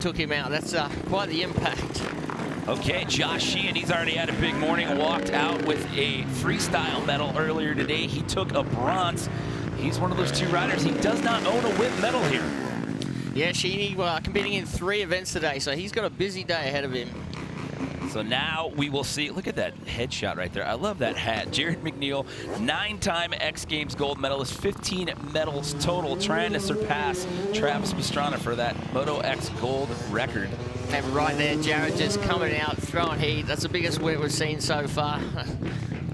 Took him out. That's quite the impact. Okay, Josh Sheehan, he's already had a big morning. Walked out with a freestyle medal earlier today. He took a bronze. He's one of those two riders. He does not own a whip medal here. Yeah, Sheehan competing in 3 events today, so he's got a busy day ahead of him. So now we will see. Look at that headshot right there. I love that hat. Jared McNeil, 9-time X Games gold medalist, 15 medals total, trying to surpass Travis Pastrana for that Moto X gold record. And right there, Jared just coming out, throwing heat. That's the biggest whip we've seen so far.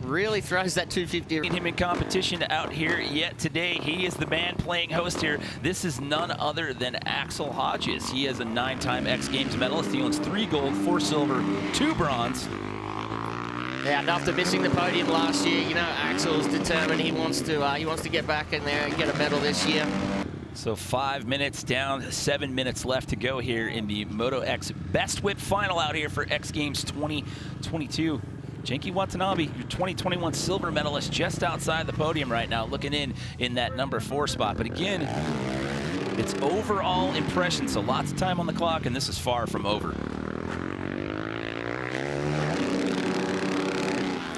Really throws that 250. Him in competition out here yet today. He is the man playing host here. This is none other than Axel Hodges. He is a 9-time X Games medalist. He owns 3 gold, 4 silver, 2 bronze. Yeah, and after missing the podium last year, you know, Axel's determined he wants to get back in there and get a medal this year. So 5 minutes down, 7 minutes left to go here in the Moto X Best Whip final out here for X Games 2022. Genki Watanabe, your 2021 silver medalist, just outside the podium right now, looking in that number 4 spot. But again, it's overall impression, so lots of time on the clock, and this is far from over.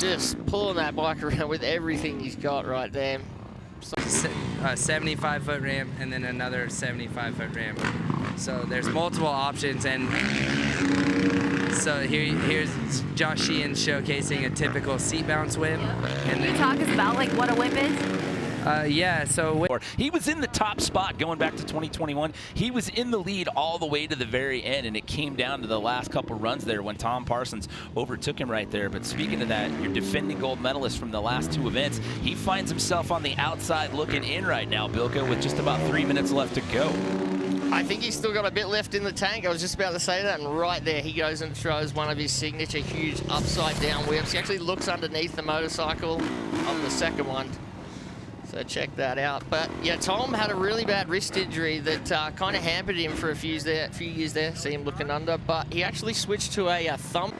Just pulling that bike around with everything he's got right there. 75-foot ramp and then another 75-foot ramp. So there's multiple options, and so here's Josh Sheehan showcasing a typical seat bounce whip. Can you talk us about like what a whip is? Yeah, so he was in the top spot going back to 2021. He was in the lead all the way to the very end, and it came down to the last couple runs there when Tom Parsons overtook him right there. But speaking of that, your defending gold medalist from the last 2 events, he finds himself on the outside looking in right now, Bilko, with just about 3 minutes left to go. I think he's still got a bit left in the tank. I was just about to say that, and right there he goes and throws one of his signature huge upside down whips. He actually looks underneath the motorcycle on the second one. So check that out. But yeah, Tom had a really bad wrist injury that kind of hampered him for a few years there. See him looking under, but he actually switched to a thumb.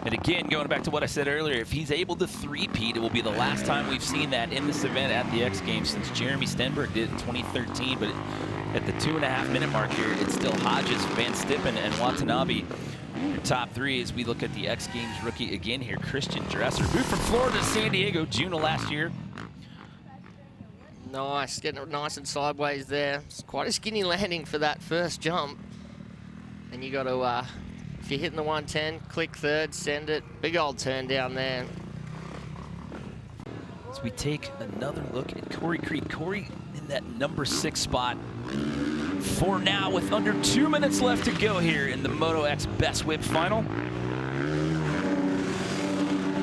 And again, going back to what I said earlier, if he's able to three-peat, it will be the last time we've seen that in this event at the X Games since Jeremy Stenberg did it in 2013. But at the 2.5-minute mark here, it's still Hodges, Van Stippen, and Watanabe. Your top 3 as we look at the X Games rookie again here, Christian Dresser, moved from Florida to San Diego June of last year. Nice, getting it nice and sideways there. It's quite a skinny landing for that first jump. And you got to, if you're hitting the 110, click third, send it. Big old turn down there. As we take another look at Corey Creed. Corey in that number 6 spot for now with under 2 minutes left to go here in the Moto X Best Whip final.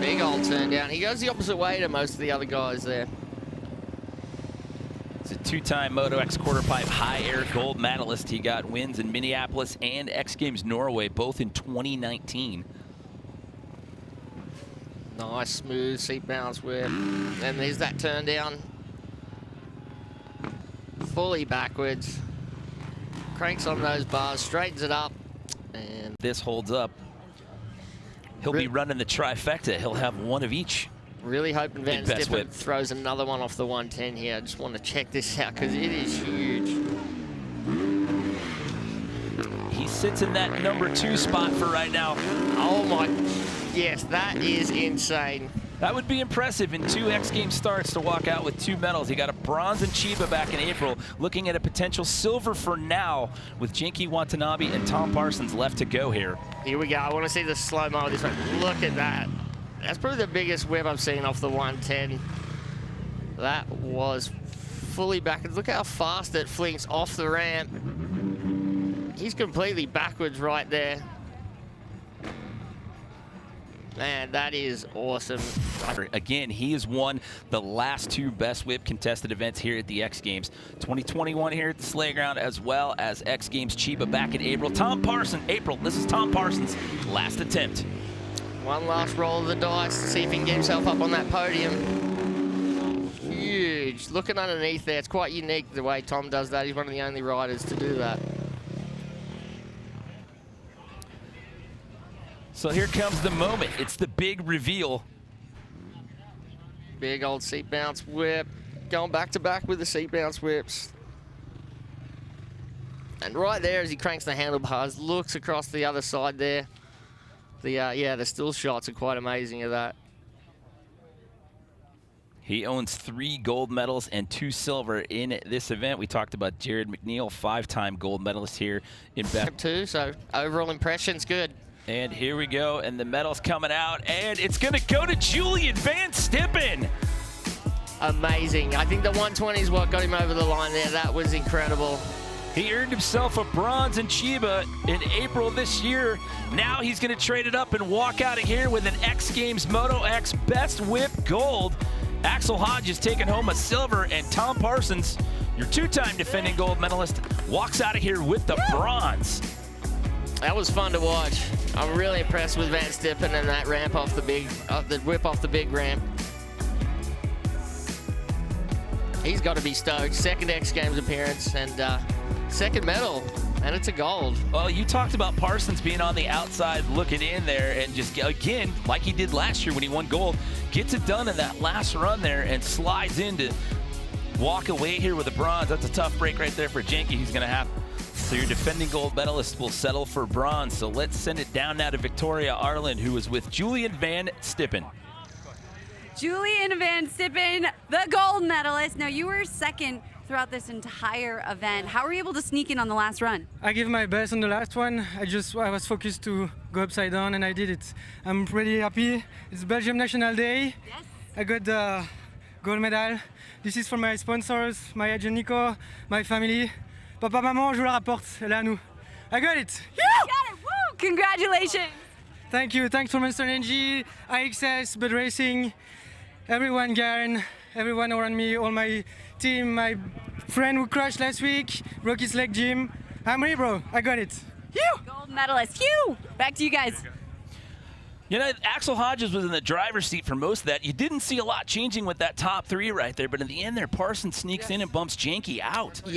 Big old turn down. He goes the opposite way to most of the other guys there. He's a 2-time Moto X quarter pipe high air gold medalist. He got wins in Minneapolis and X Games Norway, both in 2019. Nice, smooth seat bounce whip. And there's that turn down. Fully backwards. Cranks on those bars, straightens it up. And this holds up. He'll be running the trifecta. He'll have one of each. Really hoping Van Stippen throws another one off the 110 here. I just want to check this out because it is huge. He sits in that number 2 spot for right now. Oh my, yes, that is insane. That would be impressive in 2 X Games starts to walk out with 2 medals. He got a bronze in Chiba back in April, looking at a potential silver for now with Genki Watanabe and Tom Parsons left to go here. Here we go. I want to see the slow-mo of this one. Look at that. That's probably the biggest whip I've seen off the 110. That was fully backwards. Look how fast it flings off the ramp. He's completely backwards right there. Man, that is awesome. Again, he has won the last 2 Best Whip contested events here at the X Games. 2021 here at the Sleigh Ground, as well as X Games Chiba back in April. This is Tom Parsons' last attempt. One last roll of the dice to see if he can get himself up on that podium. Huge. Looking underneath there, it's quite unique the way Tom does that. He's one of the only riders to do that. So here comes the moment. It's the big reveal. Big old seat bounce whip. Going back to back with the seat bounce whips. And right there, as he cranks the handlebars, looks across the other side there. The still shots are quite amazing of that. He owns 3 gold medals and 2 silver in this event. We talked about Jared McNeil, 5-time gold medalist here in Best. Too, so overall impression's good. And here we go, and the medal's coming out, and it's gonna go to Julian Van Stippen. Amazing. I think the 120 is what got him over the line there. That was incredible. He earned himself a bronze in Chiba in April this year. Now he's gonna trade it up and walk out of here with an X Games Moto X Best Whip gold. Axel Hodges taking home a silver, and Tom Parsons, your 2-time defending gold medalist, walks out of here with the bronze. That was fun to watch. I'm really impressed with Van Stippen and that ramp off the whip off the big ramp. He's got to be stoked. 2nd X Games appearance and 2nd medal, and it's a gold. Well, you talked about Parsons being on the outside looking in there and just, again, like he did last year when he won gold, gets it done in that last run there and slides in to walk away here with a bronze. That's a tough break right there for Janky. He's going to have. So your defending gold medalist will settle for bronze. So let's send it down now to Victoria Arland, who was with Julian Van Stippen. Julian Van Stippen, the gold medalist. Now, you were 2nd throughout this entire event. How were you able to sneak in on the last run? I gave my best on the last one. I was focused to go upside down, and I did it. I'm pretty happy. It's Belgium National Day. Yes. I got the gold medal. This is for my sponsors, my agent Nico, my family. Papa, maman, je vous la rapporte. Elle est à nous. I got it. You got it. Woo! Congratulations. Thank you. Thanks for Monster Energy, IXS, Bud Racing, everyone, Garen, everyone around me, all my team, my friend who crashed last week, Rocky's Leg Gym. I'm ready, bro. I got it. Gold medalist. Phew! Back to you guys. You know, Axel Hodges was in the driver's seat for most of that. You didn't see a lot changing with that top 3 right there, but in the end there, Parsons sneaks in and bumps Janky out. Yeah.